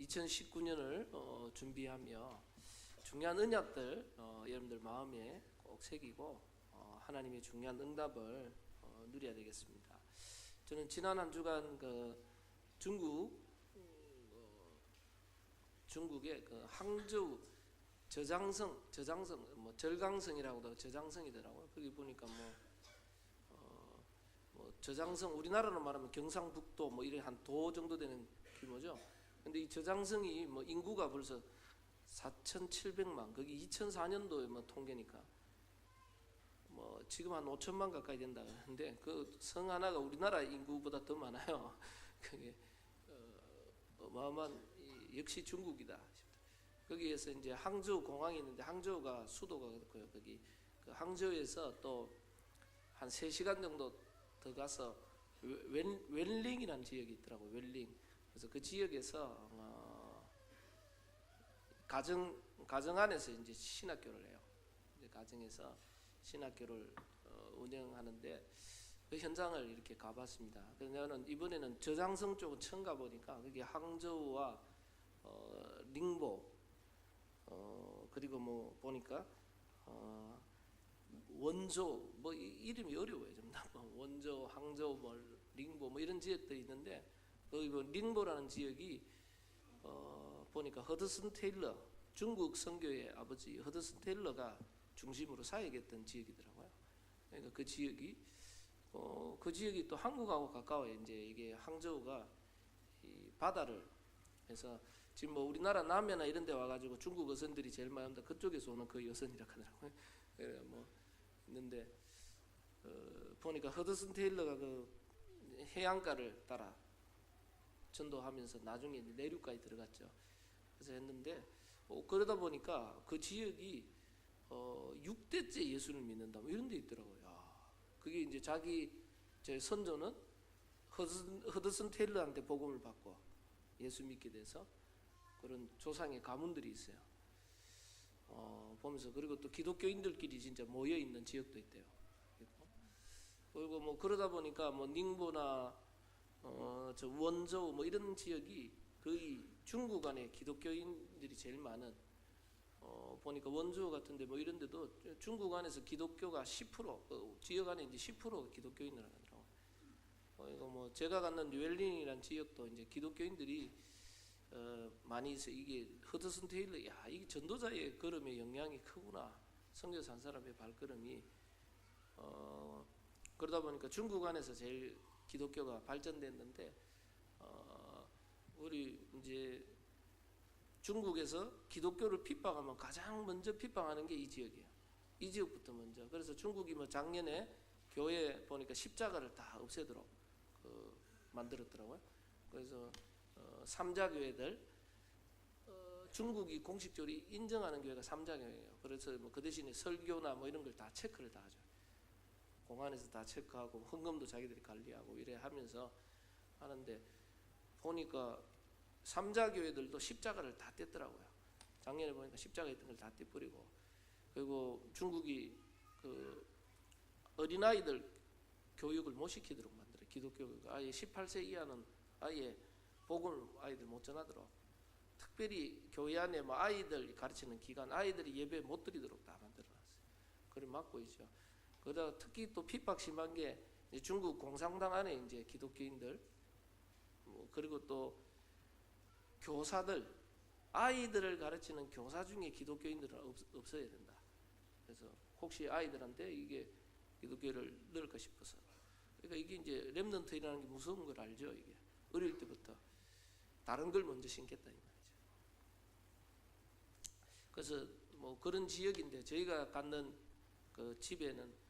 2019년을 준비하며 중요한 언약들 여러분들 마음에 꼭 새기고 하나님의 중요한 응답을 누려야 되겠습니다. 저는 지난 한 주간 중국의 항저우 저장성 뭐 절강성이라고도 저장성이더라고요. 거기 보니까 뭐 저장성, 우리나라로 말하면 경상북도 뭐 이런 한 도 정도 되는 규모죠. 근데 이 저장성이 뭐 인구가 벌써 4,700만, 거기 2004년도에 뭐 통계니까 뭐 지금 한 5천만 가까이 된다 그러는데 그 성 하나가 우리나라 인구보다 더 많아요. 그게 어마어마한, 역시 중국이다. 거기에서 이제 항저우 공항이 있는데 항저우가 수도가 그렇고요. 거기 그 항저우에서 또 한 3시간 정도 더 가서 웰링이라는 지역이 있더라고요. 웰링. 그래서 그 지역에서 가정 안에서 이제 신학교를 해요. 이제 가정에서 신학교를 운영하는데 그 현장을 이렇게 가봤습니다. 그래서 저는 이번에는 저장성 쪽은 처음 가보니까 거기 항저우와 닝보 그리고 뭐 보니까 원조 뭐 이름이 어려워요. 좀 원조, 항저우, 뭐 닝보 뭐 이런 지역들이 있는데 거기 뭐 닝보라는 지역이 보니까 허드슨 테일러, 중국 선교의 아버지 허드슨 테일러가 중심으로 사역했던 지역이더라고요. 그러니까 그 지역이 또 한국하고 가까워요. 이제 이게 항저우가 이 바다를 해서 지금 뭐 우리나라 남해나 이런 데 와가지고 중국 어선들이 제일 많이 온다. 그쪽에서 오는 그 어선이라고 하더라고요. 그래 뭐 있는데 보니까 허드슨 테일러가 그 해안가를 따라 전도하면서 나중에 내륙까지 들어갔죠. 그래서 했는데 그러다 보니까 그 지역이 6대째 예수를 믿는다 뭐 이런 데 있더라고요. 그게 이제 제 선조는 허드슨 테일러한테 복음을 받고 예수 믿게 돼서 그런 조상의 가문들이 있어요. 보면서 그리고 또 기독교인들끼리 진짜 모여 있는 지역도 있대요. 그리고 뭐 그러다 보니까 뭐 닝보나 저 원저우 뭐 이런 지역이 거의 중국 안에 기독교인들이 제일 많은 보니까 원저우 같은데 뭐 이런 데도 중국 안에서 기독교가 10% 지역 안에 이제 10% 기독교인을 하더라고요. 그리고 뭐 제가 갔는 웰링이라는 지역도 이제 기독교인들이 많이 있어요. 이게 허드슨 테일러, 야 이게 전도자의 걸음의 영향이 크구나. 선교사 한 사람의 발걸음이 그러다 보니까 중국 안에서 제일 기독교가 발전됐는데 우리 이제 중국에서 기독교를 핍박하면 가장 먼저 핍박하는 게 이 지역이에요. 이 지역부터 먼저. 그래서 중국이 뭐 작년에 교회 보니까 십자가를 다 없애도록 만들었더라고요. 그래서 삼자교회들 중국이 공식적으로 인정하는 교회가 삼자교회예요. 그래서 뭐 그 대신에 설교나 뭐 이런 걸 다 체크를 다 하죠. 공안에서 다 체크하고 헌금도 자기들이 관리하고 이래 하면서 하는데 보니까 삼자교회들도 십자가를 다 뗐더라고요. 작년에 보니까 십자가 있던 걸 다 떼버리고, 그리고 중국이 그 어린아이들 교육을 못 시키도록 만들어요. 기독교가 아예 18세 이하는 아예 복음을 아이들 못 전하도록, 특별히 교회 안에 뭐 아이들 가르치는 기간 아이들이 예배 못 드리도록 다 만들어놨어요. 그걸 막고 있죠. 그러다 특히 또 핍박 심한 게 중국 공산당 안에 이제 기독교인들 그리고 또 교사들, 아이들을 가르치는 교사 중에 기독교인들은 없어야 된다. 그래서 혹시 아이들한테 이게 기독교를 넣을까 싶어서. 그러니까 이게 이제 렘넌트라는 게 무서운 걸 알죠. 이게 어릴 때부터 다른 걸 먼저 신겠다 이 말이죠. 그래서 뭐 그런 지역인데 저희가 갖는 그 집에는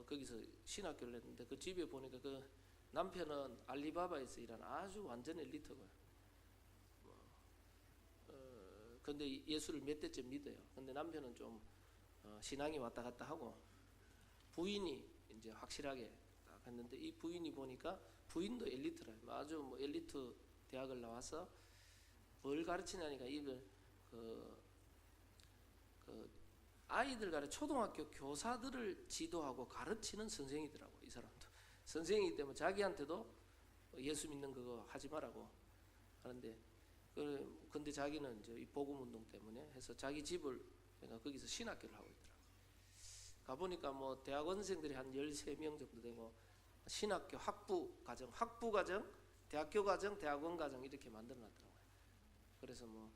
거기서 신학교를 했는데 그 집에 보니까 그 남편은 알리바바에서 일하는 아주 완전 엘리트고요. 근데 예수를 몇 대째 믿어요. 근데 남편은 좀 신앙이 왔다 갔다 하고, 부인이 이제 확실하게 딱 했는데 이 부인이 보니까 부인도 엘리트라. 아주 뭐 엘리트 대학을 나와서 뭘 가르치냐니까 이걸 아이들 초등학교 교사들을 지도하고 가르치는 선생이더라고. 이 사람도 선생이기 때문에 자기한테도 예수 믿는 그거 하지 말라고 하는데 근데 자기는 이제 이 복음 운동 때문에 해서 자기 집을 그러니까 거기서 신학교를 하고 있더라고요. 가보니까 뭐 대학원생들이 한 13명 정도 되고 신학교 학부 과정, 대학교 과정, 대학원 과정 이렇게 만들어 놨더라고요. 그래서 뭐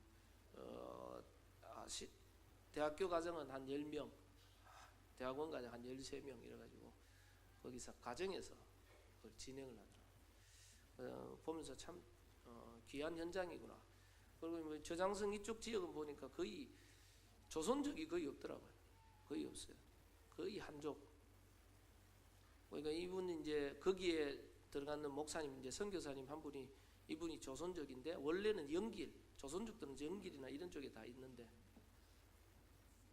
대학교 과정은 한 10명, 대학원 과정 한 13명 이래가지고 거기서 과정에서 그걸 진행을 하더라고요. 보면서 참 귀한 현장이구나. 그리고 뭐 저장성 이쪽 지역은 보니까 거의 조선족이 거의 없더라고요. 거의 없어요. 거의 한족. 그러니까 이분이 이제 거기에 들어가는 목사님 이제 선교사님 한 분이 이분이 조선족인데 원래는 영길, 조선족들은 영길이나 이런 쪽에 다 있는데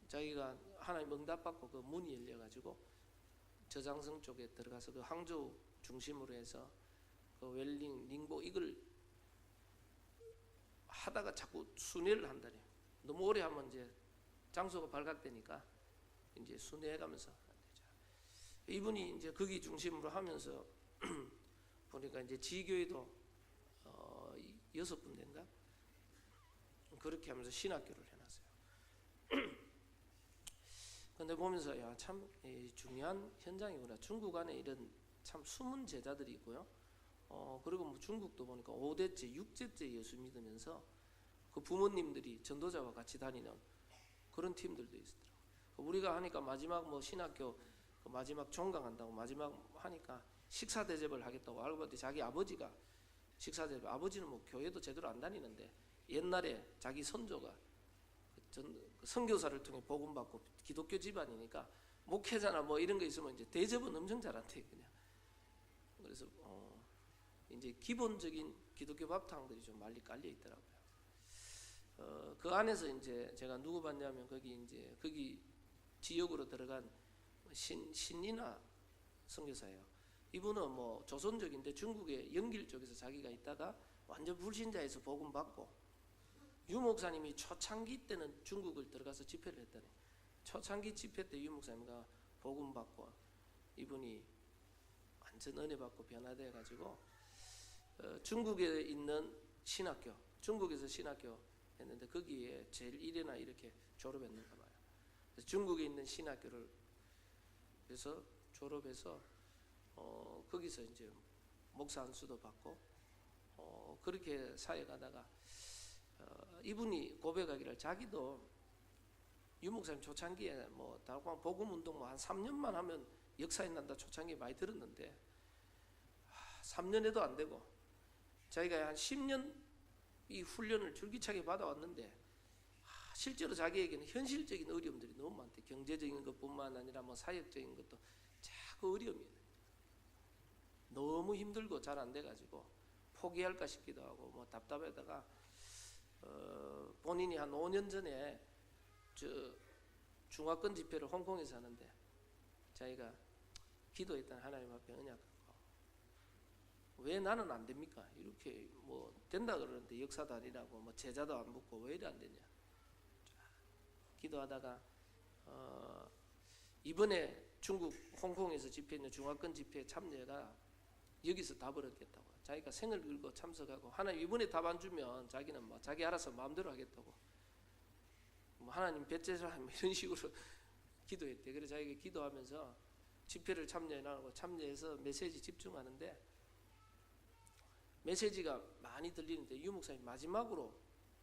자기가 하나님 응답받고 그 문이 열려가지고 저장성 쪽에 들어가서 그 항저우 중심으로 해서 그 웰링, 닝보 이걸 하다가 자꾸 순회를 한다니. 너무 오래 하면 이제 장소가 발각되니까 이제 순회해가면서 안 되죠. 이분이 이제 거기 중심으로 하면서 보니까 이제 지교회도 6군데인가 그렇게 하면서 신학교를 해놨어요. 근데 보면서 야, 참 중요한 현장이구나. 중국 안에 이런 참 숨은 제자들이 있고요. 그리고 뭐 중국도 보니까 5대째, 6대째 예수 믿으면서 그 부모님들이 전도자와 같이 다니는 그런 팀들도 있더라고요. 우리가 하니까 마지막 뭐 신학교 마지막 종강한다고 마지막 하니까 식사 대접을 하겠다고 알고 봤더니 자기 아버지가 식사 대접, 아버지는 뭐 교회도 제대로 안 다니는데 옛날에 자기 선조가 선교사를 통해 복음 받고 기독교 집안이니까 목회자나 뭐 이런 거 있으면 이제 대접은 엄청 잘한대 그냥. 그래서 이제 기본적인 기독교 밥탕들이 좀 많이 깔려 있더라고요. 그 안에서 이제 제가 누구 봤냐면 거기 지역으로 들어간 신이나 선교사예요. 이분은 뭐 조선족인데 중국의 영길 쪽에서 자기가 있다가 완전 불신자에서 복음 받고 유 목사님이 초창기 때는 중국을 들어가서 집회를 했다네. 초창기 집회 때 유 목사님과 복음 받고 이분이 완전 은혜 받고 변화돼 가지고 중국에 있는 신학교, 중국에서 신학교 했는데 거기에 제일 1회나 이렇게 졸업했는가 봐요. 그래서 중국에 있는 신학교를 그래서 졸업해서 거기서 이제 목사 안수도 받고 그렇게 사역하다가 이분이 고백하기를 자기도 유 목사님 초창기에 뭐 다방 복음 운동 뭐 한 3년만 하면 역사에 난다 초창기에 많이 들었는데 3년에도 안 되고 자기가 한 10년 이 훈련을 줄기차게 받아왔는데 실제로 자기에게는 현실적인 어려움들이 너무 많대. 경제적인 것뿐만 아니라 뭐 사역적인 것도 자꾸 어려움이 너무 힘들고 잘 안 돼가지고 포기할까 싶기도 하고 뭐 답답하다가 본인이 한 5년 전에 중화권 집회를 홍콩에서 하는데 자기가 기도했던 하나님 앞에 언약 왜 나는 안 됩니까? 이렇게 뭐 된다 그러는데 역사도 아니라고 뭐 제자도 안 붙고 왜 이래 안 되냐? 기도하다가 이번에 중국 홍콩에서 집회했는 중화권 집회에 참여가 여기서 답을 얻겠다고. 자기가 생을 걸고 참석하고 하나님 이번에 답 안 주면 자기는 뭐 자기 알아서 마음대로 하겠다고. 뭐 하나님 배째라 이런 식으로 기도했대. 그래서 자기가 기도하면서 집회를 참여해서 메시지 집중하는데 메시지가 많이 들리는데 유 목사님 마지막으로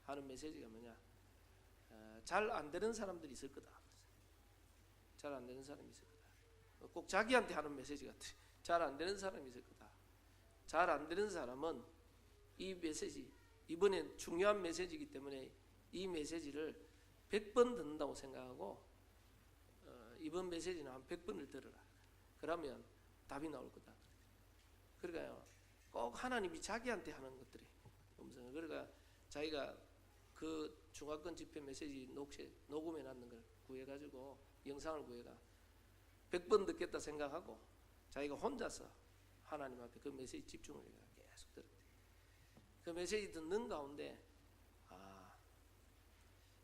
하는 메시지가 뭐냐? 잘 안 되는 사람들이 있을 거다. 잘 안 되는 사람이 있을 거다. 꼭 자기한테 하는 메시지 같아. 잘 안 되는 사람이 있을 거다. 잘 안 되는 사람은 이 메시지 이번엔 중요한 메시지이기 때문에 이 메시지를 100번 듣는다고 생각하고 이번 메시지는 한 100번을 들어라. 그러면 답이 나올 거다. 그러니까요. 꼭 하나님이 자기한테 하는 것들이 음성을 그러니까 자기가 그 중화권 집회 메시지 녹음해 놨는 걸 구해가지고 영상을 구해가 100번 듣겠다 생각하고 자기가 혼자서 하나님 앞에 그 메시지 집중을 해가 계속 들었대. 그 메시지 듣는 가운데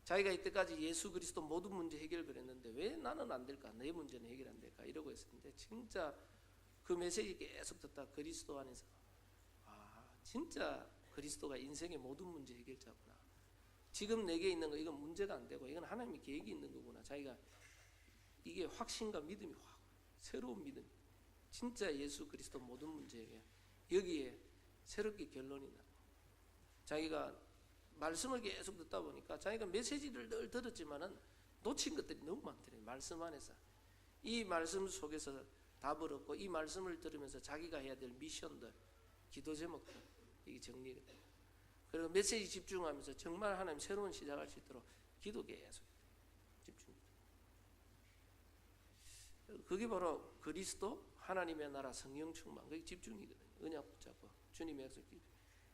자기가 이때까지 예수 그리스도 모든 문제 해결을 했는데 왜 나는 안 될까? 내 문제는 해결 안 될까? 이러고 있었는데 진짜 그 메시지 계속 듣다 그리스도 안에서 진짜 그리스도가 인생의 모든 문제 해결자구나. 지금 내게 있는 거 이건 문제가 안 되고 이건 하나님의 계획이 있는 거구나. 자기가 이게 확신과 믿음이 확 새로운 믿음. 진짜 예수 그리스도 모든 문제에 여기에 새롭게 결론이 나. 자기가 말씀을 계속 듣다 보니까 자기가 메시지를 늘 들었지만은 놓친 것들이 너무 많더래요. 말씀 안에서 이 말씀 속에서 답을 얻고 이 말씀을 들으면서 자기가 해야 될 미션들, 기도 제목들 이게 정리가 돼요. 그리고 메시지 집중하면서 정말 하나님 새로운 시작할 수 있도록 기도 계속 집중. 그게 바로 그리스도 하나님의 나라 성령 충만 그게 집중이거든요. 언약 붙잡고 주님의 약속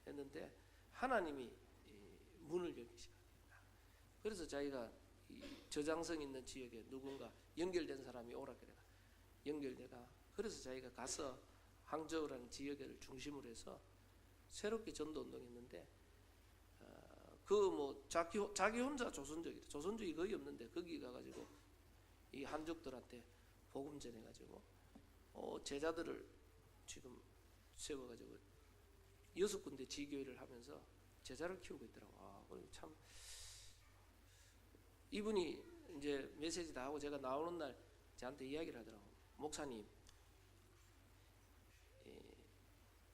했는데 하나님이 문을 열기시다. 그래서 자기가 저장성 있는 지역에 누군가 연결된 사람이 오라 그래가 연결되가 그래서 자기가 가서 항저우라는 지역을 중심으로 해서 새롭게 전도 운동했는데 그 뭐 자기 혼자 조선족이다. 조선족이 거의 없는데 거기 가가지고 이 한족들한테 복음 전해가지고 제자들을 지금 세워가지고 6군데 지교회를 하면서 제자를 키우고 있더라고. 참 이분이 이제 메시지 다 하고 제가 나오는 날 저한테 이야기를 하더라고. 목사님,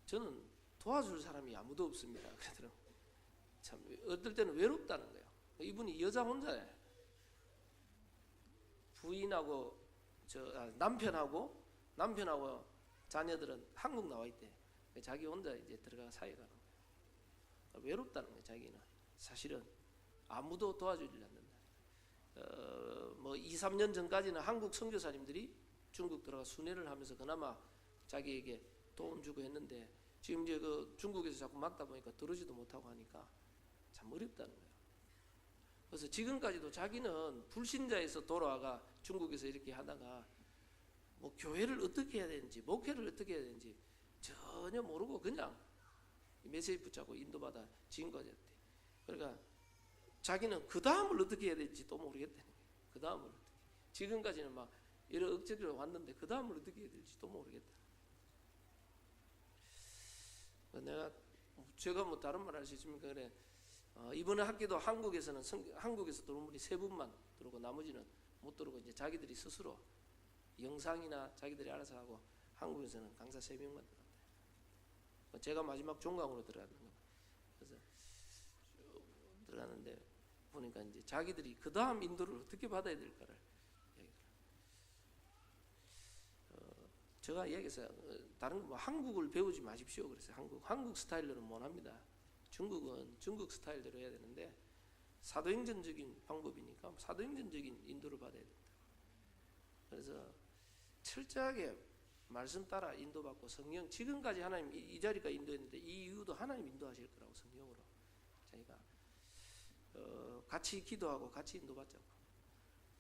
저는 도와줄 사람이 아무도 없습니다. 그러더라고. 참 어떨 때는 외롭다는 거예요. 이분이 여자 혼자예요. 부인하고 남편하고 자녀들은 한국 나와 있대. 자기 혼자 이제 들어가 사회가는 거예요. 외롭다는 거예요. 자기는 사실은 아무도 도와주지 않는다. 뭐 2, 3년 전까지는 한국 선교사님들이 중국 들어가 순회를 하면서 그나마 자기에게 돈 주고 했는데 지금 이제 그 중국에서 자꾸 막다 보니까 들어오지도 못하고 하니까 참 어렵다는 거예요. 그래서 지금까지도 자기는 불신자에서 돌아와가 중국에서 이렇게 하다가 뭐 교회를 어떻게 해야 되는지 목회를 어떻게 해야 되는지 전혀 모르고 그냥 메시지 붙잡고 인도받아 지금까지 했대. 그러니까 자기는 그 다음을 어떻게 해야 될지 또 모르겠다는 거예요. 그 다음을 어떻게. 지금까지는 막 여러 억지로 왔는데 그 다음을 어떻게 해야 될지 또 모르겠다. 제가 뭐 다른 말 할 수 있습니까? 그래. 이번에 학기도 한국에서는 한국에서 들어온 분이 3분만 들어오고 나머지는 못 들어오고 이제 자기들이 스스로 영상이나 자기들이 알아서 하고 한국에서는 강사 3명만 들어간다. 제가 마지막 종강으로 들어가는 거. 그래서 들어가는데 보니까 이제 자기들이 그 다음 인도를 어떻게 받아야 될까를 제가 얘기했어요. 다른 뭐 한국을 배우지 마십시오. 그래서 한국 스타일로는 못합니다. 중국은 중국 스타일대로 해야 되는데 사도행전적인 방법이니까 사도행전적인 인도를 받아야 된다. 그래서 철저하게 말씀 따라 인도받고 성령 지금까지 하나님 이 자리가 인도했는데 이 이유도 하나님 인도하실 거라고 성령으로 자기가 같이 기도하고 같이 인도받자고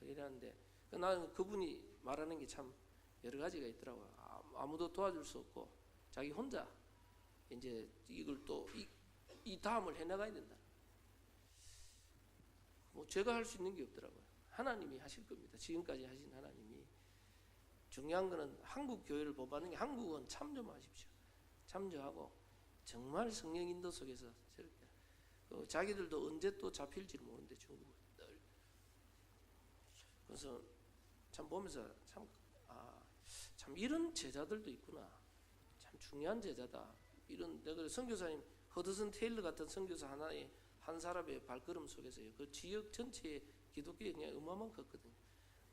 이러는데 나는 그분이 말하는 게 참 여러 가지가 있더라고요. 아무도 도와줄 수 없고 자기 혼자 이제 이걸 또 이 다음을 해나가야 된다. 뭐 제가 할 수 있는 게 없더라고요. 하나님이 하실 겁니다. 지금까지 하신 하나님이. 중요한 거는 한국 교회를 본받는 게 한국은 참조하십시오. 참조하고 정말 성령 인도 속에서 저렇게 자기들도 언제 또 잡힐지 모르는데 중국은 늘. 그래서 참 보면서 참 이런 제자들도 있구나. 참 중요한 제자다. 이런 내가 선교사님 허드슨 테일러 같은 선교사 하나의 한 사람의 발걸음 속에서요. 그 지역 전체의 기독교에 그냥 어마어마한 컸거든요.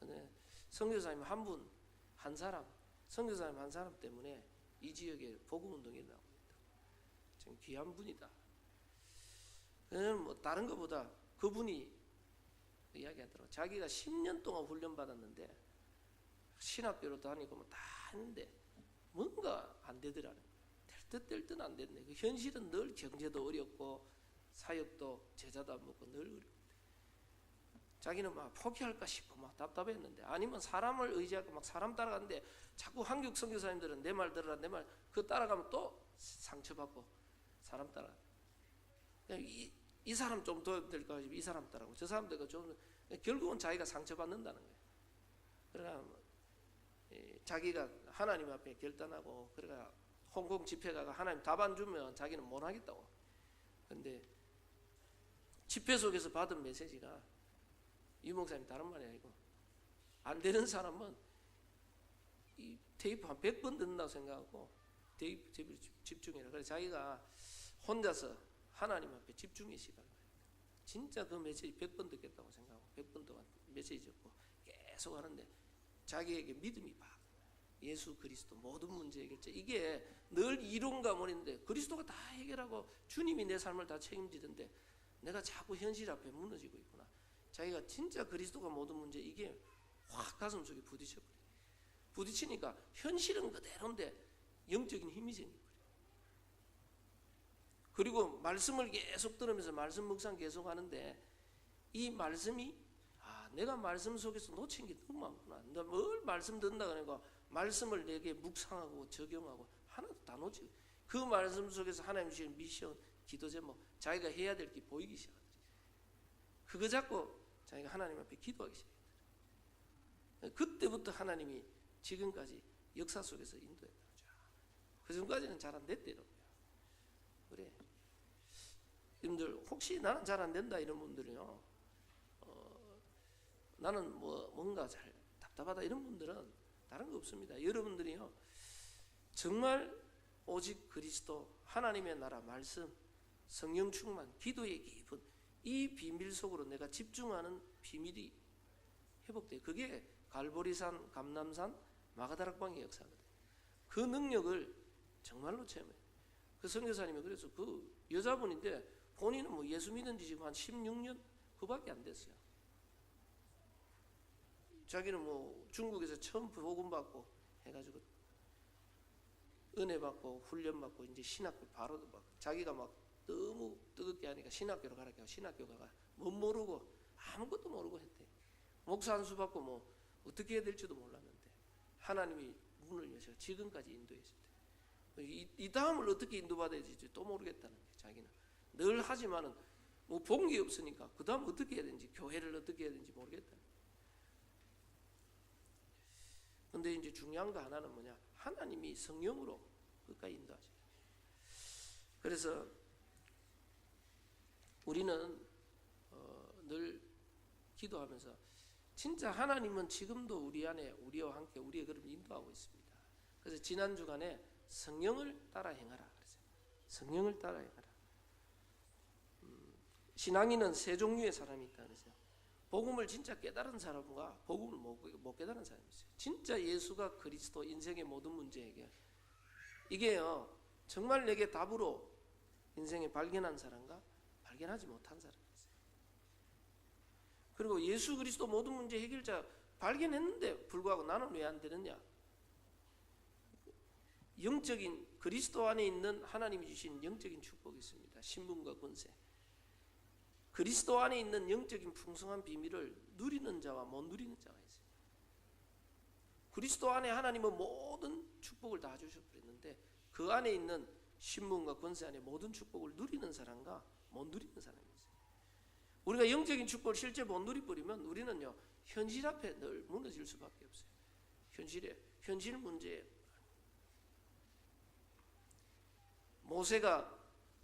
근데 선교사님 한 사람, 선교사님 한 사람 때문에 이 지역에 복음 운동이 일어나고 있다. 참 귀한 분이다. 뭐 다른 것보다 그분이 이야기하더라고. 자기가 10년 동안 훈련 받았는데 신학교로 다니고 뭐 다 했는데 뭔가 안 되더라는 거예요. 될 듯 안 됐네. 그 현실은 늘 경제도 어렵고 사역도 제자도 안 먹고 늘 어렵고 자기는 막 포기할까 싶고 막 답답했는데 아니면 사람을 의지하고 막 사람 따라가는데 자꾸 한국 선교사님들은 내 말 들으라 내 말 그거 따라가면 또 상처받고 사람 따라 이 사람 좀 더 될까 이 사람 따라고 저 사람 될까 좀 결국은 자기가 상처받는다는 거예요. 그러나 자기가 하나님 앞에 결단하고 그러니까 홍콩 집회 가가 하나님 답 안 주면 자기는 못 하겠다고 근데 집회 속에서 받은 메시지가 유 목사님 다른 말이 아니고 안 되는 사람은 이 테이프 한 100번 듣는다고 생각하고 테이프 집중해라. 그래서 자기가 혼자서 하나님 앞에 집중의 시간을 진짜 그 메시지 100번 듣겠다고 생각하고 100번 동안 메시지 듣고 계속 하는데 자기에게 믿음이 막 예수 그리스도 모든 문제 해결자 이게 늘 이론가문인데 그리스도가 다 해결하고 주님이 내 삶을 다 책임지던데 내가 자꾸 현실 앞에 무너지고 있구나. 자기가 진짜 그리스도가 모든 문제 이게 확 가슴속에 부딪혀버려요. 부딪히니까 현실은 그대로인데 영적인 힘이 생겨버려요. 그리고 말씀을 계속 들으면서 말씀 묵상 계속 하는데 이 말씀이 내가 말씀 속에서 놓친 게 너무 많구나. 나 뭘 말씀 듣는다 그러니까 말씀을 내게 묵상하고 적용하고 하나도 다 놓치고 그 말씀 속에서 하나님 주신 미션, 기도 제목, 자기가 해야 될 게 보이기 시작하더라. 그거 잡고 자기가 하나님 앞에 기도하기 시작했더라. 그때부터 하나님이 지금까지 역사 속에서 인도했다. 그 전까지는 잘 안 됐대요. 그래. 여러분들 혹시 나는 잘 안 된다 이런 분들은요, 나는 뭔가 잘 답답하다 이런 분들은 다른 거 없습니다. 여러분들이요 정말 오직 그리스도 하나님의 나라 말씀 성령 충만 기도의 깊은 이 비밀 속으로 내가 집중하는 비밀이 회복돼요. 그게 갈보리산 감람산 마가다락방의 역사거든요. 그 능력을 정말로 체험해요. 그 선교사님이 그래서 그 여자분인데 본인은 예수 믿은 지 지금 한 16년 그밖에 안 됐어요. 자기는 중국에서 처음 복음 받고 해가지고 은혜 받고 훈련 받고 이제 신학교 바로 막 자기가 막 너무 뜨겁게 하니까 신학교로 가라고 하고 신학교 가가 못 모르고 아무것도 모르고 했대. 목사 한 수 받고 어떻게 해야 될지도 몰랐는데 하나님이 문을 여셔 지금까지 인도했을 때 이 다음을 어떻게 인도받아야 될지 또 모르겠다는 게 자기는 늘 하지만은 본 게 없으니까 그 다음 어떻게 해야 되는지 교회를 어떻게 해야 되는지 모르겠다. 근데 이제 중요한 거 하나는 뭐냐? 하나님이 성령으로 끝까지 인도하죠. 그래서 우리는 늘 기도하면서 진짜 하나님은 지금도 우리 안에 우리와 함께 우리의 걸음을 인도하고 있습니다. 그래서 지난 주간에 성령을 따라 행하라 그랬어요. 성령을 따라 행하라. 신앙인은 세 종류의 사람이 있다 그랬어요. 복음을 진짜 깨달은 사람과 복음을 못 깨달은 사람이 있어요. 진짜 예수가 그리스도 인생의 모든 문제 해결. 이게요 정말 내게 답으로 인생에 발견한 사람과 발견하지 못한 사람이 있어요. 그리고 예수 그리스도 모든 문제 해결자 발견했는데 불구하고 나는 왜 안 되느냐? 영적인 그리스도 안에 있는 하나님이 주신 영적인 축복이 있습니다. 신분과 권세. 그리스도 안에 있는 영적인 풍성한 비밀을 누리는 자와 못 누리는 자가 있어요. 그리스도 안에 하나님은 모든 축복을 다 주셨는데 그 안에 있는 신분과 권세 안에 모든 축복을 누리는 사람과 못 누리는 사람이 있어요. 우리가 영적인 축복을 실제 못 누려버리면 우리는요 현실 앞에 늘 무너질 수밖에 없어요. 현실 문제에 모세가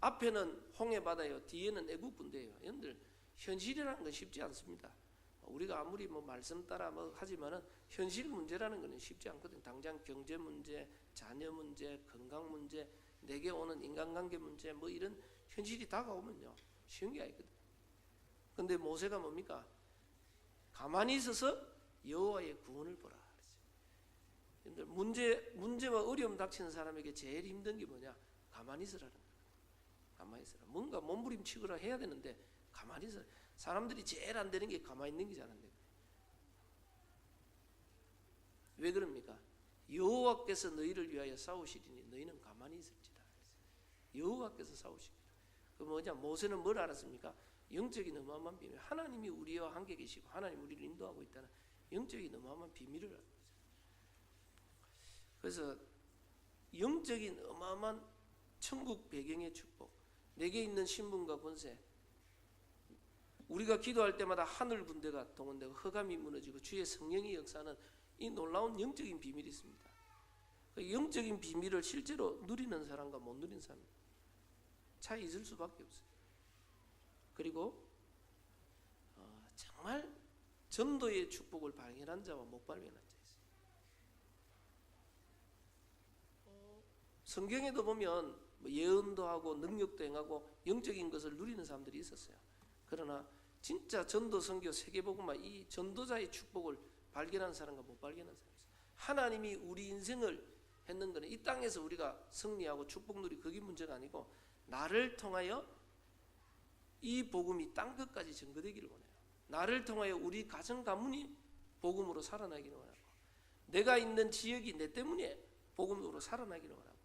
앞에는 홍해바다요 뒤에는 애굽 군대예요. 여러분들 현실이라는 건 쉽지 않습니다. 우리가 아무리 말씀 따라 하지만은 현실 문제라는 것은 쉽지 않거든. 당장 경제 문제, 자녀 문제, 건강 문제, 내게 오는 인간관계 문제 이런 현실이 다가오면요 쉬운 게 아니거든. 근데 모세가 뭡니까? 가만히 있어서 여호와의 구원을 보라 그랬어요. 문제와 어려움 닥치는 사람에게 제일 힘든 게 뭐냐? 가만히 있으라는 거야. 가만히 있으라. 뭔가 몸부림치거나 해야 되는데 가만히 있으라. 사람들이 제일 안 되는 게 가만히 있는 게 잘 안 돼. 왜 그럽니까? 여호와께서 너희를 위하여 싸우시리니 너희는 가만히 있을지다. 여호와께서 싸우시리라. 그 뭐냐? 모세는 뭘 알았습니까? 영적인 어마어마한 비밀. 하나님이 우리와 함께 계시고 하나님 우리를 인도하고 있다는 영적인 어마어마한 비밀을 알고 있어요. 그래서 영적인 어마어마한 천국 배경의 축복, 내게 있는 신분과 권세, 우리가 기도할 때마다 하늘 군대가 동원되고 흑암이 무너지고 주의 성령의 역사는 이 놀라운 영적인 비밀이 있습니다. 그 영적인 비밀을 실제로 누리는 사람과 못 누리는 사람 차이 있을 수밖에 없어요. 그리고 정말 전도의 축복을 발견한 자와 못 발견한 자 있어요. 성경에도 보면 예언도 하고 능력도 행하고 영적인 것을 누리는 사람들이 있었어요. 그러나 진짜 전도, 선교, 세계복음화 이 전도자의 축복을 발견한 사람과 못 발견한 사람이 있어요. 하나님이 우리 인생을 했는 것은 이 땅에서 우리가 승리하고 축복 누리 그게 문제가 아니고 나를 통하여 이 복음이 땅 끝까지 전거되기를 원해요. 나를 통하여 우리 가정 가문이 복음으로 살아나기를 원하고 내가 있는 지역이 내 때문에 복음으로 살아나기를 원하고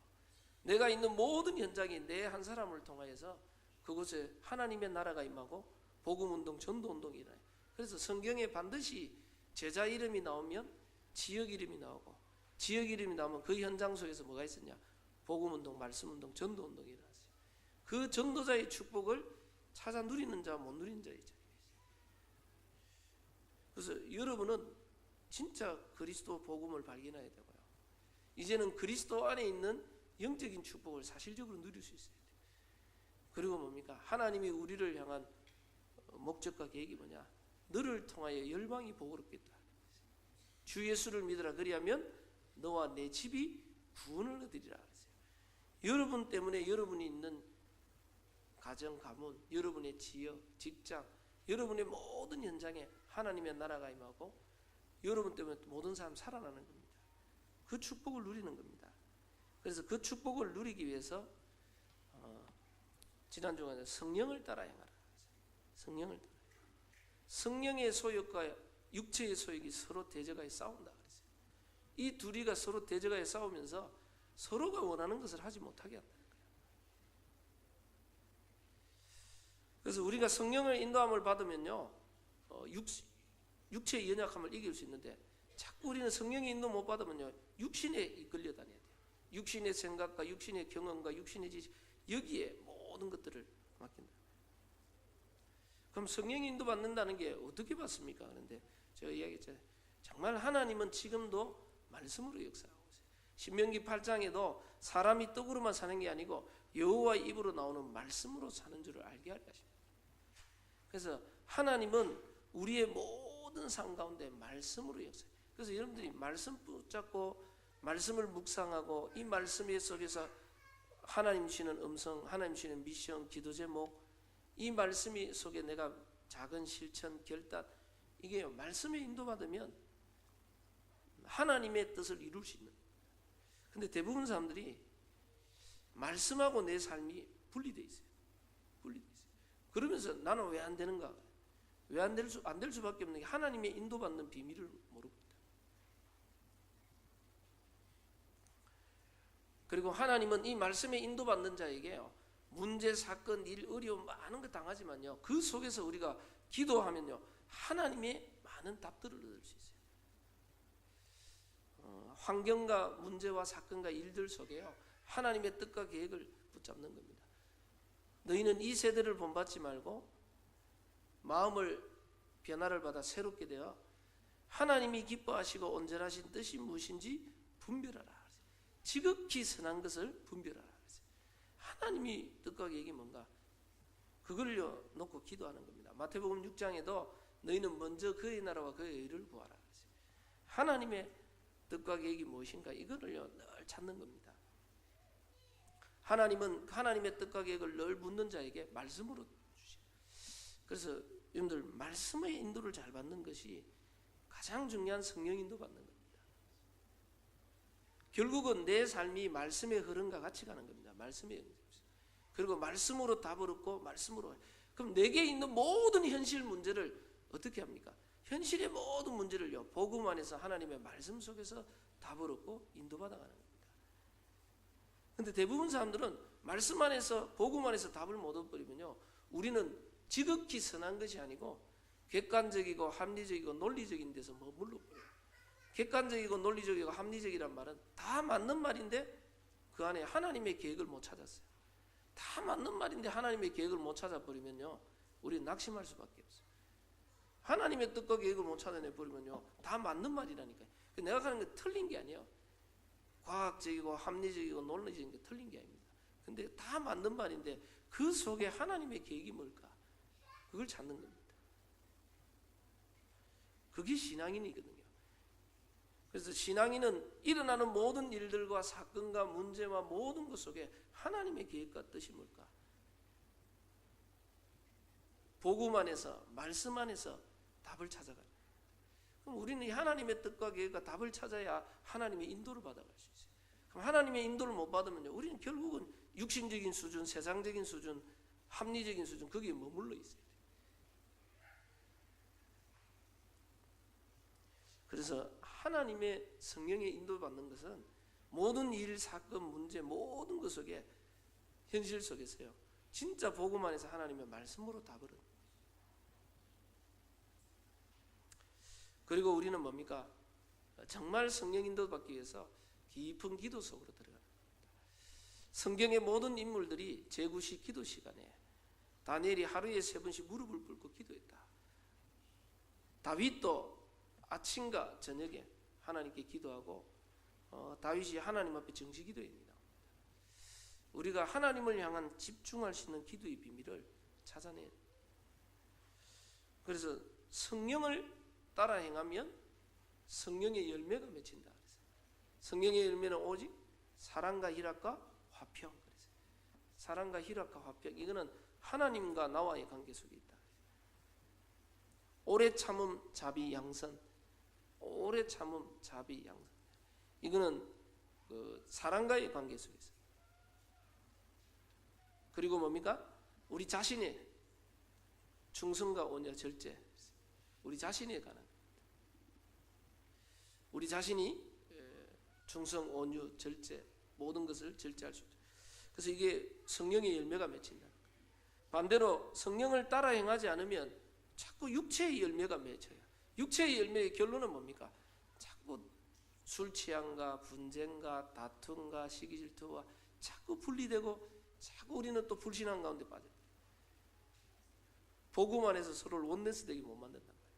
내가 있는 모든 현장이 내 한 사람을 통하여서 그곳에 하나님의 나라가 임하고 복음운동, 전도운동이 일어나요. 그래서 성경에 반드시 제자 이름이 나오면 지역 이름이 나오고 지역 이름이 나오면 그 현장 속에서 뭐가 있었냐? 복음운동, 말씀운동, 전도운동이 일어났어요. 그 전도자의 축복을 찾아 누리는 자와 못 누리는 자의 차이가 있어요. 그래서 여러분은 진짜 그리스도 복음을 발견해야 되고요. 이제는 그리스도 안에 있는 영적인 축복을 사실적으로 누릴 수 있어야 돼요. 그리고 뭡니까? 하나님이 우리를 향한 목적과 계획이 뭐냐? 너를 통하여 열방이 복을 얻겠다. 주 예수를 믿으라. 그리하면 너와 내 집이 구원을 얻으리라. 여러분 때문에 여러분이 있는 가정, 가문, 여러분의 지역, 직장, 여러분의 모든 현장에 하나님의 나라가 임하고 여러분 때문에 모든 사람 살아나는 겁니다. 그 축복을 누리는 겁니다. 그래서 그 축복을 누리기 위해서 지난주에 성령을 따라 행하라. 성령을 따라. 성령의 소욕과 육체의 소욕이 서로 대적하여 싸운다 그랬어요. 이 둘이가 서로 대적하여 싸우면서 서로가 원하는 것을 하지 못하게 한다는 거예요. 그래서 우리가 성령을 인도함을 받으면요, 육체의 연약함을 이길 수 있는데 자꾸 우리는 성령의 인도 못 받으면요, 육신에 이끌려 다녀야 돼요. 육신의 생각과 육신의 경험과 육신의 지식 여기에 모든 것들을 맡긴다. 그럼 성령의 인도 받는다는 게 어떻게 받습니까? 그런데 제가 이야기했잖아요. 정말 하나님은 지금도 말씀으로 역사하고 있어요. 신명기 8장에도 사람이 떡으로만 사는 게 아니고 여호와의 입으로 나오는 말씀으로 사는 줄을 알게 하려 하십니다. 그래서 하나님은 우리의 모든 삶 가운데 말씀으로 역사해요. 그래서 여러분들이 말씀 붙잡고 말씀을 묵상하고 이 말씀 속에서 하나님 주시는 음성, 하나님 주시는 미션, 기도 제목, 이 말씀 속에 내가 작은 실천, 결단, 이게 말씀에 인도받으면 하나님의 뜻을 이룰 수 있는. 근데 대부분 사람들이 말씀하고 내 삶이 분리되어 있어요. 분리되어 있어요. 그러면서 나는 왜 안 되는가? 왜 안 될 수밖에 없는 게 하나님의 인도받는 비밀을 모르고 있다. 그리고 하나님은 이 말씀에 인도받는 자에게요, 문제, 사건, 일, 어려움 많은 거 당하지만요, 그 속에서 우리가 기도하면요 하나님의 많은 답들을 얻을 수 있어요. 환경과 문제와 사건과 일들 속에요 하나님의 뜻과 계획을 붙잡는 겁니다. 너희는 이 세대를 본받지 말고 마음을 변화를 받아 새롭게 되어 하나님이 기뻐하시고 온전하신 뜻이 무엇인지 분별하라. 지극히 선한 것을 분별하라. 하나님이 뜻과 계획이 뭔가 그걸요 놓고 기도하는 겁니다. 마태복음 6장에도 너희는 먼저 그의 나라와 그의 의를 구하라. 하나님의 뜻과 계획이 무엇인가 이거를요 늘 찾는 겁니다. 하나님은 하나님의 뜻과 계획을 늘 묻는 자에게 말씀으로 주시죠. 그래서 여러분들 말씀의 인도를 잘 받는 것이 가장 중요한 성령 인도 받는 겁니다. 결국은 내 삶이 말씀의 흐름과 같이 가는 겁니다. 말씀의 흐름. 그리고 말씀으로 답을 얻고 말씀으로. 그럼 내게 있는 모든 현실 문제를 어떻게 합니까? 현실의 모든 문제를요 복음 안에서 하나님의 말씀 속에서 답을 얻고 인도받아가는 겁니다. 그런데 대부분 사람들은 말씀 안에서 복음 안에서 답을 못 얻어버리면요 우리는 지극히 선한 것이 아니고 객관적이고 합리적이고 논리적인 데서 머물러버려요. 객관적이고 논리적이고 합리적이란 말은 다 맞는 말인데 그 안에 하나님의 계획을 못 찾았어요. 다 맞는 말인데 하나님의 계획을 못 찾아버리면요 우리는 낙심할 수밖에 없어요. 하나님의 뜻과 계획을 못 찾아내버리면요 다 맞는 말이라니까요. 내가 하는 게 틀린 게 아니에요. 과학적이고 합리적이고 논리적인 게 틀린 게 아닙니다. 근데 다 맞는 말인데 그 속에 하나님의 계획이 뭘까? 그걸 찾는 겁니다. 그게 신앙인이거든요. 그래서 신앙인은 일어나는 모든 일들과 사건과 문제와 모든 것 속에 하나님의 계획과 뜻이 뭘까? 복음 안에서, 말씀 안에서 답을 찾아가요. 그럼 우리는 하나님의 뜻과 계획과 답을 찾아야 하나님의 인도를 받아갈 수 있어요. 그럼 하나님의 인도를 못 받으면요, 우리는 결국은 육신적인 수준, 세상적인 수준, 합리적인 수준, 거기에 머물러 있어요. 그래서 하나님의 성령의 인도받는 것은 모든 일, 사건, 문제, 모든 것 속에 현실 속에서요, 진짜 복음 안에서 하나님의 말씀으로 답을 얻는. 그리고 우리는 뭡니까? 정말 성령 인도받기 위해서 깊은 기도 속으로 들어가는 겁니다. 성경의 모든 인물들이 제9시 기도 시간에 다니엘이 하루에 3번씩 무릎을 꿇고 기도했다. 다윗도 아침과 저녁에 하나님께 기도하고 다윗이 하나님 앞에 정시 기도합니다. 우리가 하나님을 향한 집중할 수 있는 기도의 비밀을 찾아내야 됩니다. 그래서 성령을 따라 행하면 성령의 열매가 맺힌다. 성령의 열매는 오직 사랑과 희락과 화평. 사랑과 희락과 화평, 이거는 하나님과 나와의 관계 속에 있다. 오래 참음 자비 양선, 오래 참음 자비 양선, 이거는 그 사랑과의 관계 속에 있어요. 그리고 뭡니까? 우리 자신의 충성과 온유 절제, 우리 자신에 관한, 우리 자신이 충성, 온유, 절제, 모든 것을 절제할 수 있죠. 그래서 이게 성령의 열매가 맺힌다. 반대로 성령을 따라 행하지 않으면 자꾸 육체의 열매가 맺혀요. 육체의 열매의 결론은 뭡니까? 자꾸 술 취함과 분쟁과 다툼과 시기 질투와 자꾸 분리되고 자꾸 우리는 또 불신앙 가운데 빠져요. 복음 안에서 서로를 원네스 되게 못 만든단 말이에요.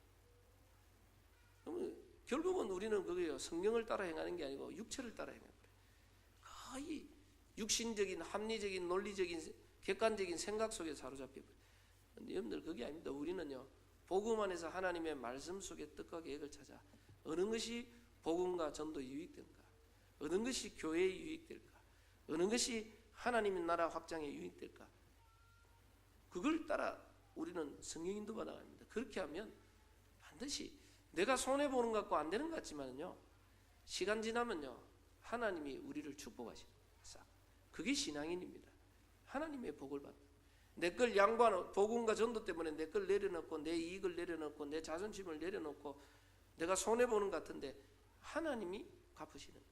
그러면 결국은 우리는 그거예요. 성령을 따라 행하는 게 아니고 육체를 따라 행하는 거예요. 거의 육신적인, 합리적인, 논리적인, 객관적인 생각 속에 사로잡혀 버려요. 근데 여러분들 그게 아닙니다. 우리는요, 복음 안에서 하나님의 말씀 속에 뜻과 계획을 찾아 어느 것이 복음과 전도에 유익된가, 어느 것이 교회에 유익될까, 어느 것이 하나님의 나라 확장에 유익될까, 그걸 따라 우리는 성령 인도 받아갑니다. 그렇게 하면 반드시 내가 손해보는 것 같고 안 되는 것 같지만요, 시간 지나면요 하나님이 우리를 축복하십니다. 그게 신앙인입니다. 하나님의 복을 받는, 내 걸 양보하는, 복음과 전도 때문에 내 걸 내려놓고 내 이익을 내려놓고 내 자존심을 내려놓고 내가 손해보는 것 같은데 하나님이 갚으시는 거예요.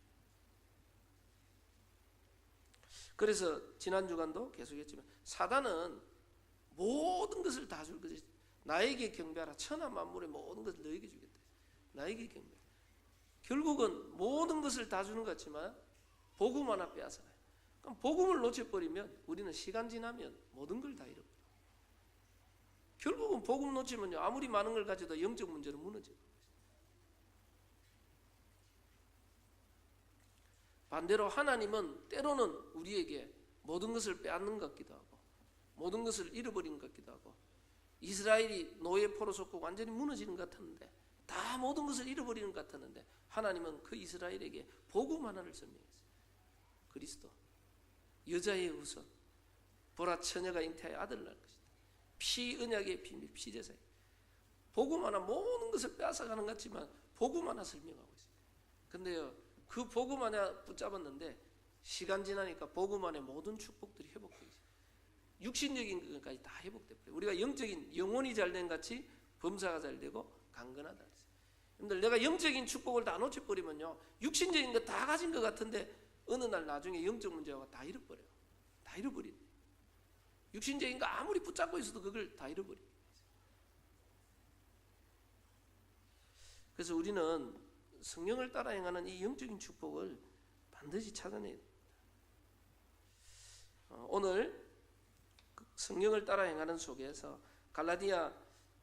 그래서 지난 주간도 계속했지만 사단은 모든 것을 다 줄 것이, 나에게 경배하라, 천하 만물의 모든 것을 너에게 주겠다. 나에게 경배. 결국은 모든 것을 다 주는 것 같지만 복음 하나 빼앗아가요. 그럼 복음을 놓쳐버리면 우리는 시간 지나면 모든 걸 다 잃어버려요. 결국은 복음 놓치면요, 아무리 많은 걸 가져도 영적 문제는 무너져요. 반대로 하나님은 때로는 우리에게 모든 것을 빼앗는 것 같기도 하고 모든 것을 잃어버린 것 같기도 하고, 이스라엘이 노예 포로 속고 완전히 무너지는 것 같았는데, 다 모든 것을 잃어버리는 것 같았는데 하나님은 그 이스라엘에게 복음 하나를 설명했어요. 그리스도, 여자의 후손, 보라 처녀가 잉태하여 아들을 낳을 것이다. 피 언약의 비밀, 피제사에 복음 하나 모든 것을 빼앗아가는 것 같지만 복음 하나 설명하고 있어요. 근데요, 그 복음 하나 붙잡았는데 시간 지나니까 복음 안에 모든 축복들이 회복되어 있어요. 육신적인 것까지 다 회복돼 버려요. 우리가 영적인, 영혼이 잘된 같이 범사가 잘 되고 강건하다. 여러분들, 내가 영적인 축복을 다 놓쳐버리면요, 육신적인 거 다 가진 것 같은데 어느 날 나중에 영적 문제가 다 잃어버려요. 다 잃어버리네. 육신적인 거 아무리 붙잡고 있어도 그걸 다 잃어버려요. 그래서 우리는 성령을 따라 행하는 이 영적인 축복을 반드시 찾아내야 됩니다. 오늘 성령을 따라 행하는 속에서 갈라디아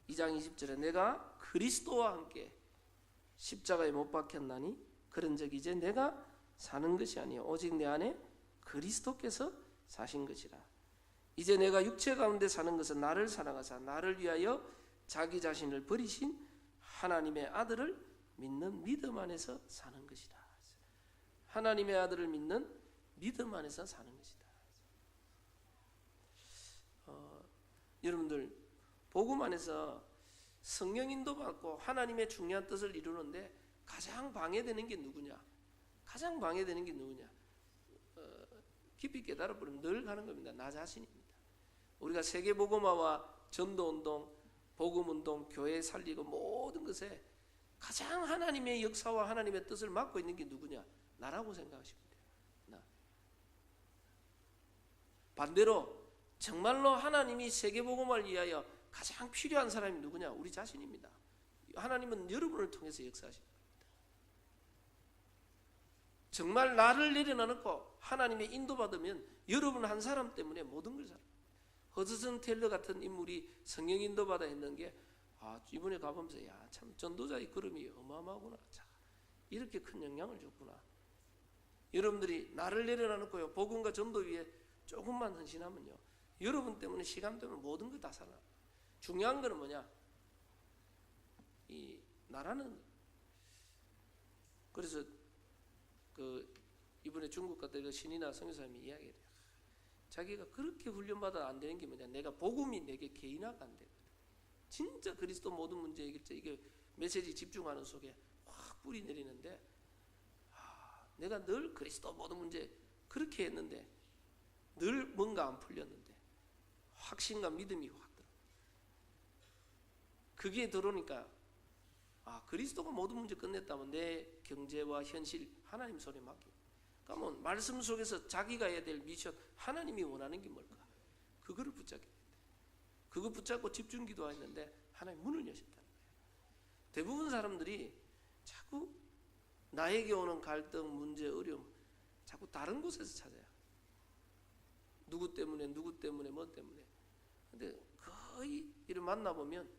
2장 20절에 내가 그리스도와 함께 십자가에 못 박혔나니 그런 적 이제 내가 사는 것이 아니요 오직 내 안에 그리스도께서 사신 것이라. 이제 내가 육체 가운데 사는 것은 나를 사랑하사 나를 위하여 자기 자신을 버리신 하나님의 아들을 믿는 믿음 안에서 사는 것이다. 하나님의 아들을 믿는 믿음 안에서 사는 것이다. 여러분들 복음 안에서 성령 인도 받고 하나님의 중요한 뜻을 이루는데 가장 방해되는 게 누구냐? 가장 방해되는 게 누구냐? 깊이 깨달아 보면 늘 가는 겁니다. 나 자신입니다. 우리가 세계복음화와 전도운동, 복음운동, 교회 살리고 모든 것에 가장 하나님의 역사와 하나님의 뜻을 맡고 있는 게 누구냐? 나라고 생각하시면 돼요. 나. 반대로 정말로 하나님이 세계복음화를 위하여 가장 필요한 사람이 누구냐? 우리 자신입니다. 하나님은 여러분을 통해서 역사하십니다. 정말 나를 내려놓고 하나님의 인도받으면 여러분 한 사람 때문에 모든 걸 살아요. 허드슨 테일러 같은 인물이 성령 인도받아 했는 게 이번에 가보면서 참 전도자의 걸음이 어마어마하구나. 자, 이렇게 큰 영향을 줬구나. 여러분들이 나를 내려놓고요 복음과 전도 위에 조금만 헌신하면요 여러분 때문에 시간 때문에 모든 거 다 살아. 중요한 거는 뭐냐? 이 나라는 그래서 이번에 중국 갔다 그 신이나 성교사님이 이야기해요. 자기가 그렇게 훈련받아 안 되는 게 뭐냐? 내가 복음이 내게 개인화가 안 되거든. 진짜 그리스도 모든 문제 해결자 이게 메시지 집중하는 속에 확 뿌리 내리는데 내가 늘 그리스도 모든 문제 그렇게 했는데 늘 뭔가 안 풀렸는데 확신과 믿음이 확 들어. 그게 들어오니까 그리스도가 모든 문제 끝냈다면 내 경제와 현실 하나님 손에 맡겨. 그러면 말씀 속에서 자기가 해야 될 미션 하나님이 원하는 게 뭘까? 그거를 붙잡게 돼. 그거 붙잡고 집중 기도했는데 하나님 문을 여셨다는 거예요. 대부분 사람들이 자꾸 나에게 오는 갈등, 문제, 어려움 자꾸 다른 곳에서 찾아요. 누구 때문에 뭐 때문에. 근데 거의 이를 만나보면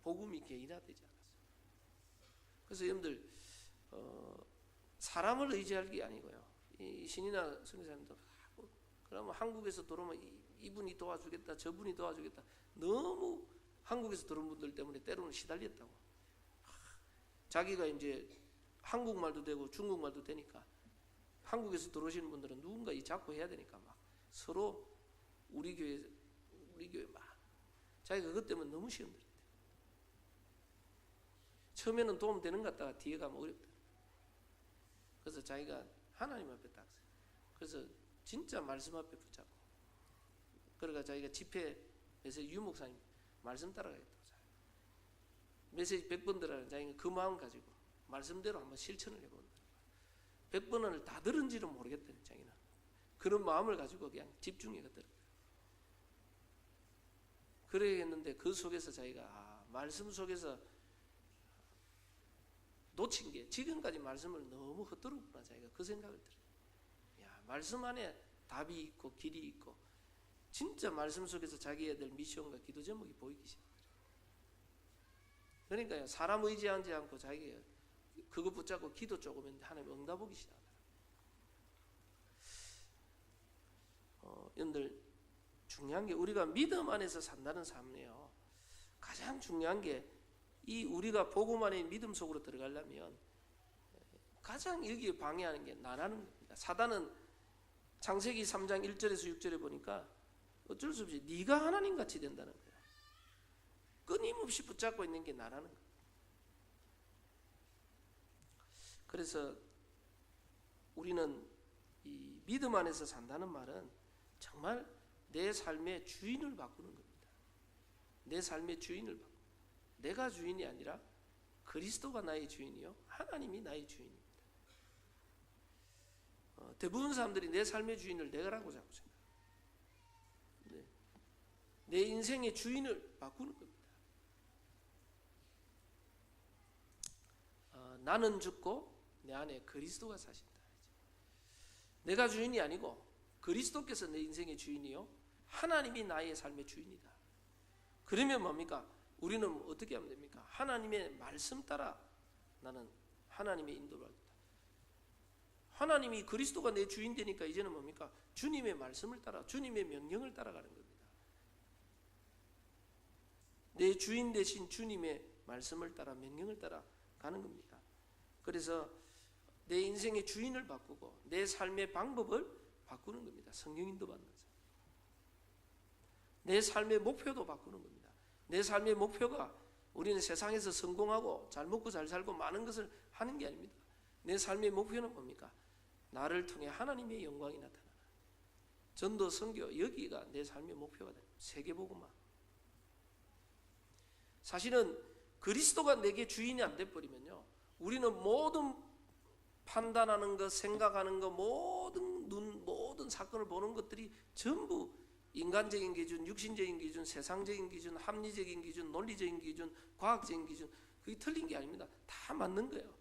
복음이 개인화되지 않았어요. 그래서 여러분들 사람을 의지할 게 아니고요. 이 신이나 선교사님도 그러면 한국에서 들어오면 이분이 도와주겠다, 저분이 도와주겠다. 너무 한국에서 들어온 분들 때문에 때로는 시달렸다고. 자기가 이제 한국말도 되고 중국말도 되니까 한국에서 들어오시는 분들은 누군가 잡고 해야 되니까 막 서로 우리 교회 막 자기가 그것 때문에 너무 시험 들었대. 처음에는 도움 되는 것 같다가 뒤에 가면 어렵다. 그래서 자기가 하나님 앞에 딱 서요. 그래서 진짜 말씀 앞에 붙잡고 그러니까 자기가 집회 메시지 유목사님 말씀 따라가겠다고 메시지 100번 들어가는 자기가 그 마음 가지고 말씀대로 한번 실천을 해본다. 100번을 다 들은지는 모르겠다는 자기는 그런 마음을 가지고 그냥 집중해가 들어요. 그래야겠는데 그 속에서 자기가 말씀 속에서 놓친 게 지금까지 말씀을 너무 헛들었구나. 자기가 그 생각을 들어요. 말씀 안에 답이 있고 길이 있고 진짜 말씀 속에서 자기 애들 미션과 기도 제목이 보이기 시작해요. 그러니까요 사람 의지하지 않고 자기가 그거 붙잡고 기도 조금 했는데 하나님 응답하기 시작해요. 여러분들 중요한 게 우리가 믿음 안에서 산다는 삶이에요. 가장 중요한 게 이 우리가 복음 안에 믿음 속으로 들어가려면 가장 여기에 방해하는 게 나라는 겁니다. 사단은 창세기 3장 1절에서 6절에 보니까 어쩔 수 없이 네가 하나님 같이 된다는 거야. 끊임없이 붙잡고 있는 게 나라는 거야. 그래서 우리는 이 믿음 안에서 산다는 말은 정말 내 삶의 주인을 바꾸는 겁니다. 내 삶의 주인을 바꾸는. 내가 주인이 아니라 그리스도가 나의 주인이요 하나님이 나의 주인입니다. 대부분 사람들이 내 삶의 주인을 내가라고 자꾸 생각해요. 내 인생의 주인을 바꾸는 겁니다. 나는 죽고 내 안에 그리스도가 사신다. 내가 주인이 아니고 그리스도께서 내 인생의 주인이요 하나님이 나의 삶의 주인이다. 그러면 뭡니까? 우리는 어떻게 하면 됩니까? 하나님의 말씀 따라 나는 하나님의 인도를 하겠다. 하나님이 그리스도가 내 주인 되니까 이제는 뭡니까? 주님의 말씀을 따라 주님의 명령을 따라가는 겁니다. 내 주인 되신 주님의 말씀을 따라 명령을 따라 가는 겁니다. 그래서 내 인생의 주인을 바꾸고 내 삶의 방법을 바꾸는 겁니다. 성령 인도 받면서 내 삶의 목표도 바꾸는 겁니다. 내 삶의 목표가 우리는 세상에서 성공하고 잘 먹고 잘 살고 많은 것을 하는 게 아닙니다. 내 삶의 목표는 뭡니까? 나를 통해 하나님의 영광이 나타나는 전도, 선교, 여기가 내 삶의 목표가 됩니다. 세계복음화. 사실은 그리스도가 내게 주인이 안 돼버리면요, 우리는 모든 판단하는 것, 생각하는 것, 모든 사건을 보는 것들이 전부 인간적인 기준, 육신적인 기준, 세상적인 기준, 합리적인 기준, 논리적인 기준, 과학적인 기준, 그게 틀린 게 아닙니다. 다 맞는 거예요.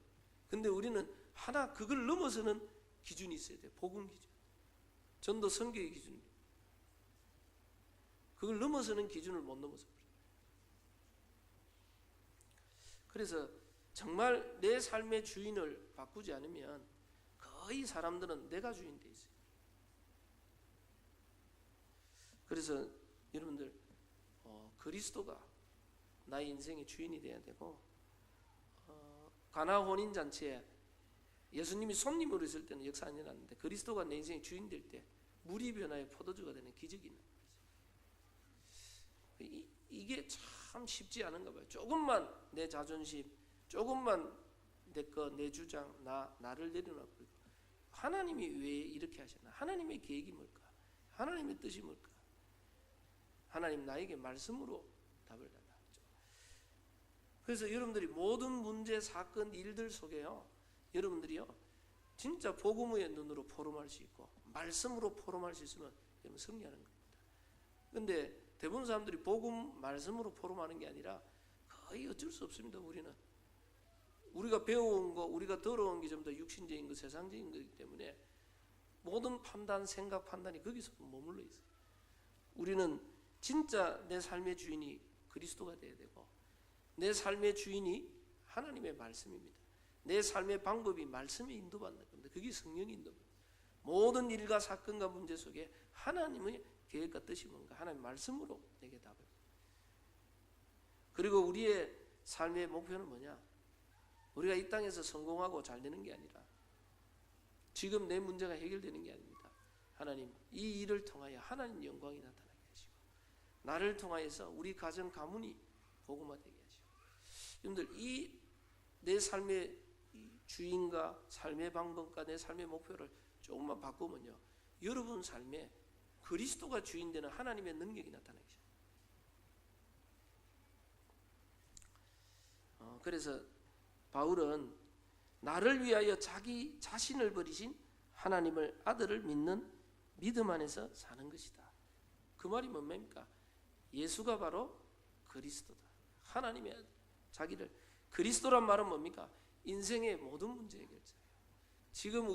근데 우리는 하나 그걸 넘어서는 기준이 있어야 돼요. 복음 기준, 전도 선교의 기준입니다. 그걸 넘어서는 기준을 못 넘어서 버려요. 그래서 정말 내 삶의 주인을 바꾸지 않으면 거의 사람들은 내가 주인 돼 있어요. 그래서 여러분들 그리스도가 나의 인생의 주인이 돼야 되고, 가나 혼인잔치에 예수님이 손님으로 있을 때는 역사 안 일어났는데 그리스도가 내 인생의 주인 될 때 물이 변화에 포도주가 되는 기적이 있는 거예요. 이게 참 쉽지 않은가 봐요. 조금만 내 자존심, 조금만 내 주장, 나를 내려놔버리고 하나님이 왜 이렇게 하셨나? 하나님의 계획이 뭘까? 하나님의 뜻이 뭘까? 하나님 나에게 말씀으로 답을 달라. 그래서 여러분들이 모든 문제, 사건, 일들 속에요, 여러분들이요 진짜 복음의 눈으로 포럼할 수 있고 말씀으로 포럼할 수 있으면 여러분 승리하는 겁니다. 근데 대부분 사람들이 복음, 말씀으로 포럼하는 게 아니라 거의 어쩔 수 없습니다. 우리가 배워온 거, 우리가 들어온 게 좀 더 육신적인 거, 세상적인 거기 때문에 모든 판단, 생각, 판단이 거기서 머물러 있어요. 우리는 진짜 내 삶의 주인이 그리스도가 돼야 되고, 내 삶의 주인이 하나님의 말씀입니다. 내 삶의 방법이 말씀에 인도받는 겁니다. 그게 성령의 인도입니다. 모든 일과 사건과 문제 속에 하나님의 계획과 뜻이 뭔가 하나님의 말씀으로 내게 답을. 그리고 우리의 삶의 목표는 뭐냐? 우리가 이 땅에서 성공하고 잘 되는 게 아니라 지금 내 문제가 해결되는 게 아닙니다. 하나님, 이 일을 통하여 하나님 영광이 나타나게 하시고 나를 통하여서 우리 가정 가문이 복음화되게 하시고, 여러분들 이 내 삶의 주인과 삶의 방법과 내 삶의 목표를 조금만 바꾸면요, 여러분 삶에 그리스도가 주인 되는 하나님의 능력이 나타나기 시작합니다. 그래서 바울은 나를 위하여 자기 자신을 버리신 하나님을 아들을 믿는 믿음 안에서 사는 것이다. 그 말이 뭡니까? 예수가 바로 그리스도다. 하나님의 아들, 자기를. 그리스도란 말은 뭡니까? 인생의 모든 문제 해결자예요. 지금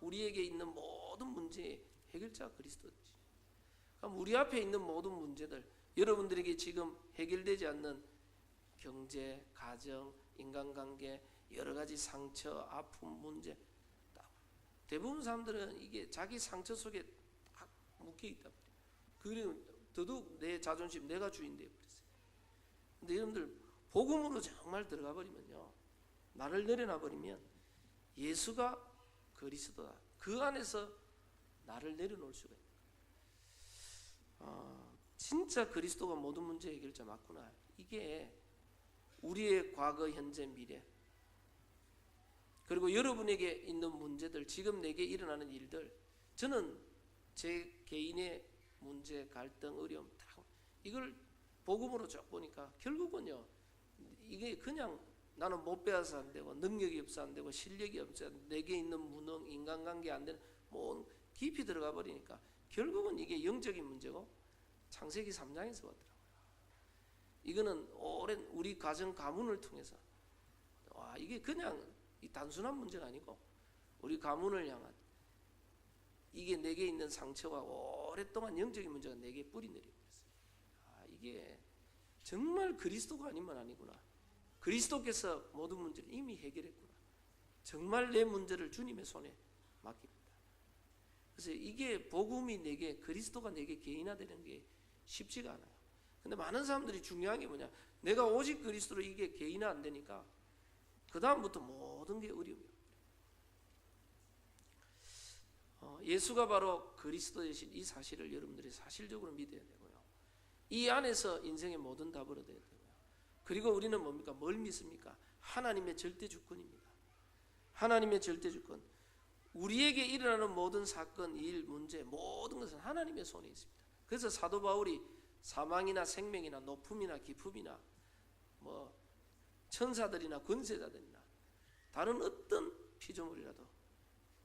우리에게 있는 모든 문제의 해결자가 그리스도지. 그럼 우리 앞에 있는 모든 문제들, 여러분들에게 지금 해결되지 않는 경제, 가정, 인간관계, 여러 가지 상처, 아픔, 문제, 대부분 사람들은 이게 자기 상처 속에 딱 묶여 있다. 그리고 더더욱 내 자존심, 내가 주인 되어 버렸어요. 근데 여러분들 복음으로 정말 들어가 버리면요, 나를 내려놔 버리면 예수가 그리스도다. 그 안에서 나를 내려놓을 수가 있는. 진짜 그리스도가 모든 문제 해결자 맞구나. 이게 우리의 과거, 현재, 미래, 그리고 여러분에게 있는 문제들, 지금 내게 일어나는 일들, 저는 제 개인의 문제, 갈등, 어려움 이걸 복음으로 쭉 보니까 결국은요, 이게 그냥 나는 못 배워서 안 되고 능력이 없어 안 되고 실력이 없어 내게 있는 무능, 인간관계 안 되는 뭐 깊이 들어가 버리니까 결국은 이게 영적인 문제고 창세기 3장에서 왔더라고요. 이거는 오랜 우리 가정 가문을 통해서 이게 그냥 이 단순한 문제가 아니고 우리 가문을 향한 이게 내게 있는 상처가 오랫동안 영적인 문제가 내게 뿌리 내리고 있어요. 이게 정말 그리스도가 아니면 아니구나. 그리스도께서 모든 문제를 이미 해결했구나. 정말 내 문제를 주님의 손에 맡깁니다. 그래서 이게 복음이 내게, 그리스도가 내게 개인화되는 게 쉽지가 않아요. 근데 많은 사람들이 중요한 게 뭐냐, 내가 오직 그리스도로 이게 개인화 안 되니까 그 다음부터 모든 게 어려워요. 예수가 바로 그리스도이신 이 사실을 여러분들이 사실적으로 믿어야 되고요. 이 안에서 인생의 모든 답을 얻어야 되고요. 그리고 우리는 뭡니까? 뭘 믿습니까? 하나님의 절대 주권입니다. 하나님의 절대 주권. 우리에게 일어나는 모든 사건, 일, 문제, 모든 것은 하나님의 손에 있습니다. 그래서 사도 바울이 사망이나 생명이나 높음이나 깊음이나 뭐 천사들이나 권세자들이나 다른 어떤 피조물이라도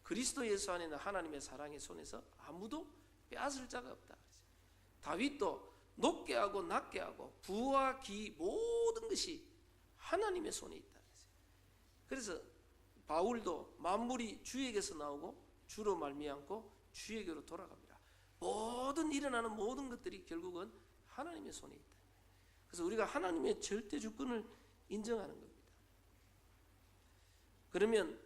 그리스도 예수 안에 있는 하나님의 사랑의 손에서 아무도 빼앗을 자가 없다. 다윗도 높게 하고 낮게 하고 부와 기 모든 것이 하나님의 손에 있다. 그래서 바울도 만물이 주에게서 나오고 주로 말미암고 주에게로 돌아갑니다. 모든 일어나는 모든 것들이 결국은 하나님의 손에 있다. 그래서 우리가 하나님의 절대 주권을 인정하는 겁니다. 그러면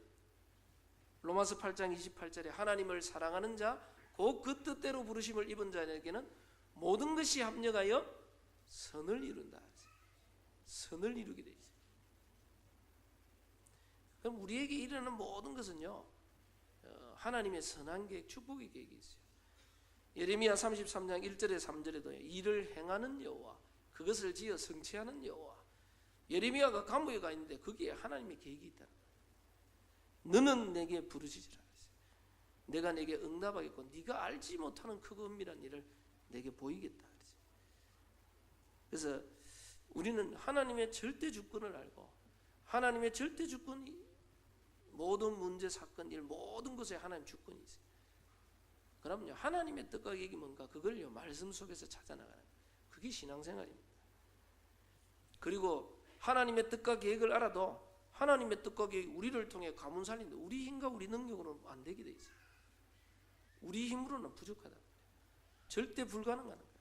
로마서 8장 28절에 하나님을 사랑하는 자, 곧 그 뜻대로 부르심을 입은 자에게는 모든 것이 합력하여 선을 이룬다. 선을 이루게 돼 있어요. 그럼 우리에게 일어나는 모든 것은요, 하나님의 선한 계획, 축복의 계획이 있어요. 예레미야 33장 1절에 3절에도 일을 행하는 여호와, 그것을 지어 성취하는 여호와. 예레미야가 감옥에 가 있는데 거기에 하나님의 계획이 있다. 너는 내게 부르짖으라. 내가 내게 응답하겠고 네가 알지 못하는 크고 은밀한 일을 내게 보이겠다. 그래서 우리는 하나님의 절대 주권을 알고 하나님의 절대 주권이 모든 문제, 사건, 일 모든 것에 하나님 주권이 있어요. 그럼요, 하나님의 뜻과 계획이 뭔가 그걸요 말씀 속에서 찾아나가는 거예요. 그게 신앙생활입니다. 그리고 하나님의 뜻과 계획을 알아도 하나님의 뜻과 계획이 우리를 통해 가문 살리는데 우리 힘과 우리 능력으로는 안 되게 돼 있어요. 우리 힘으로는 부족하다. 절대 불가능한 거예요.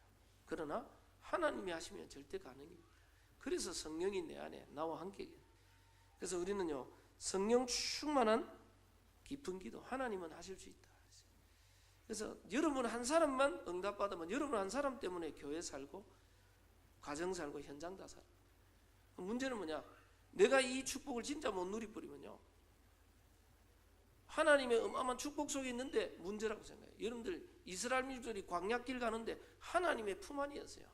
그러나 하나님이 하시면 절대 가능입니다. 그래서 성령이 내 안에 나와 함께. 그래서 우리는요 성령 충만한 깊은 기도 하나님은 하실 수 있다. 그래서 여러분 한 사람만 응답받으면 여러분 한 사람 때문에 교회 살고 가정 살고 현장 다 살아. 문제는 뭐냐? 내가 이 축복을 진짜 못 누려버리면요 하나님의 어마어마한 축복 속에 있는데 문제라고 생각해요. 여러분들 이스라엘 민족들이 광야길 가는데 하나님의 품 안이었어요.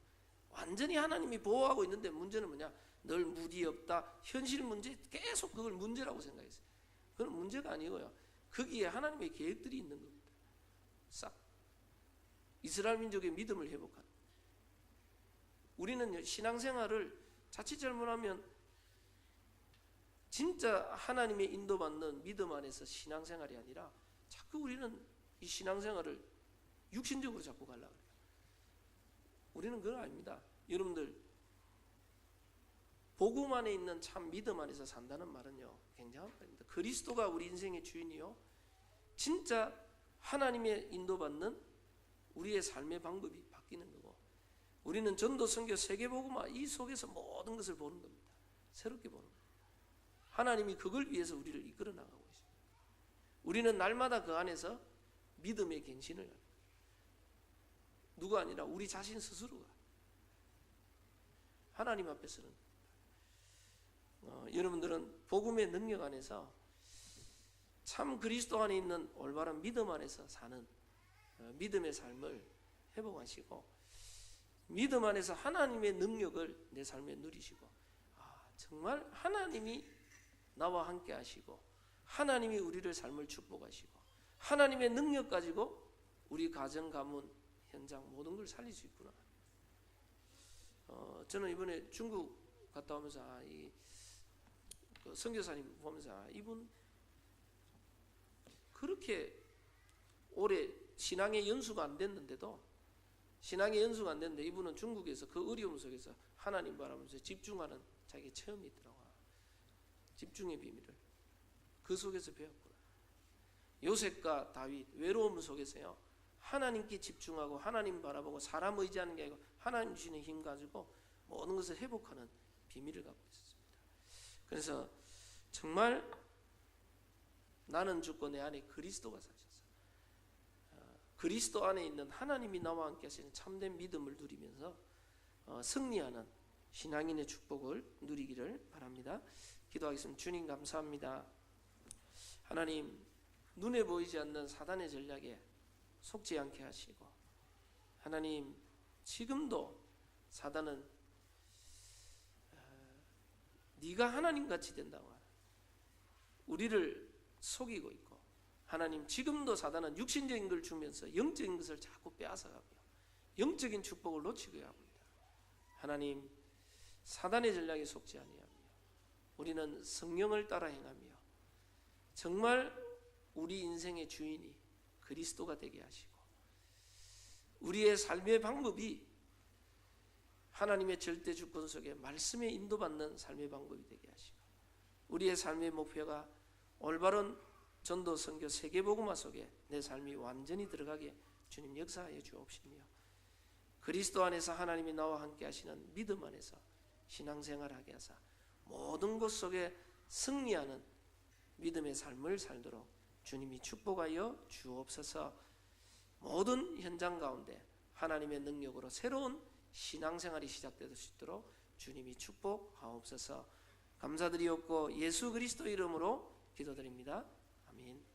완전히 하나님이 보호하고 있는데 문제는 뭐냐? 늘 물이 없다. 현실 문제 계속 그걸 문제라고 생각했어요. 그건 문제가 아니고요. 거기에 하나님의 계획들이 있는 겁니다. 싹 이스라엘 민족의 믿음을 회복하는. 우리는 신앙생활을 자칫 잘못하면 진짜 하나님의 인도받는 믿음 안에서 신앙생활이 아니라 자꾸 우리는 이 신앙생활을 육신적으로 자꾸 가려고 해요. 우리는 그건 아닙니다. 여러분들 복음 안에 있는 참 믿음 안에서 산다는 말은요 굉장한 말입니다. 그리스도가 우리 인생의 주인이요 진짜 하나님의 인도받는 우리의 삶의 방법이 바뀌는 거고 우리는 전도, 선교, 세계복음화 이 속에서 모든 것을 보는 겁니다. 새롭게 보는 겁니다. 하나님이 그걸 위해서 우리를 이끌어 나가고 있습니다. 우리는 날마다 그 안에서 믿음의 갱신을 합니다. 누가 아니라 우리 자신 스스로가 하나님 앞에서는 여러분들은 복음의 능력 안에서 참 그리스도 안에 있는 올바른 믿음 안에서 사는 믿음의 삶을 회복하시고 믿음 안에서 하나님의 능력을 내 삶에 누리시고 정말 하나님이 나와 함께 하시고 하나님이 우리를 삶을 축복하시고 하나님의 능력 가지고 우리 가정, 가문, 현장 모든 걸 살릴 수 있구나. 저는 이번에 중국 갔다 오면서 그 선교사님 보면서 이분 그렇게 오래 신앙의 연수가 안 됐는데도 이분은 중국에서 그 어려움 속에서 하나님 바라보면서 집중하는 자기 체험이 있더라고요. 집중의 비밀을 그 속에서 배웠구나. 요셉과 다윗 외로움 속에서요 하나님께 집중하고 하나님 바라보고 사람 의지하는 게 아니고 하나님 주시는 힘 가지고 모든 것을 회복하는 비밀을 갖고 있었습니다. 그래서 정말 나는 죽고 내 안에 그리스도가 사셨어. 그리스도 안에 있는 하나님이 나와 함께 하시는 참된 믿음을 누리면서 승리하는 신앙인의 축복을 누리기를 바랍니다. 기도하겠습니다. 주님 감사합니다. 하나님, 눈에 보이지 않는 사단의 전략에 속지 않게 하시고, 하나님 지금도 사단은 네가 하나님같이 된다고 하는 우리를 속이고 있고, 하나님 지금도 사단은 육신적인 걸 주면서 영적인 것을 자꾸 빼앗아가며 영적인 축복을 놓치게 합니다. 하나님, 사단의 전략에 속지 아니하며 우리는 성령을 따라 행하며 정말 우리 인생의 주인이 그리스도가 되게 하시고, 우리의 삶의 방법이 하나님의 절대 주권 속에 말씀에 인도받는 삶의 방법이 되게 하시고, 우리의 삶의 목표가 올바른 전도 선교 세계복음화 속에 내 삶이 완전히 들어가게 주님 역사하여 주옵시며, 그리스도 안에서 하나님이 나와 함께 하시는 믿음 안에서 신앙생활하게 하사 모든 것 속에 승리하는 믿음의 삶을 살도록 주님이 축복하여 주옵소서. 모든 현장 가운데 하나님의 능력으로 새로운 신앙생활이 시작될 수 있도록 주님이 축복하옵소서. 감사드리옵고 예수 그리스도 이름으로 기도드립니다. 아멘.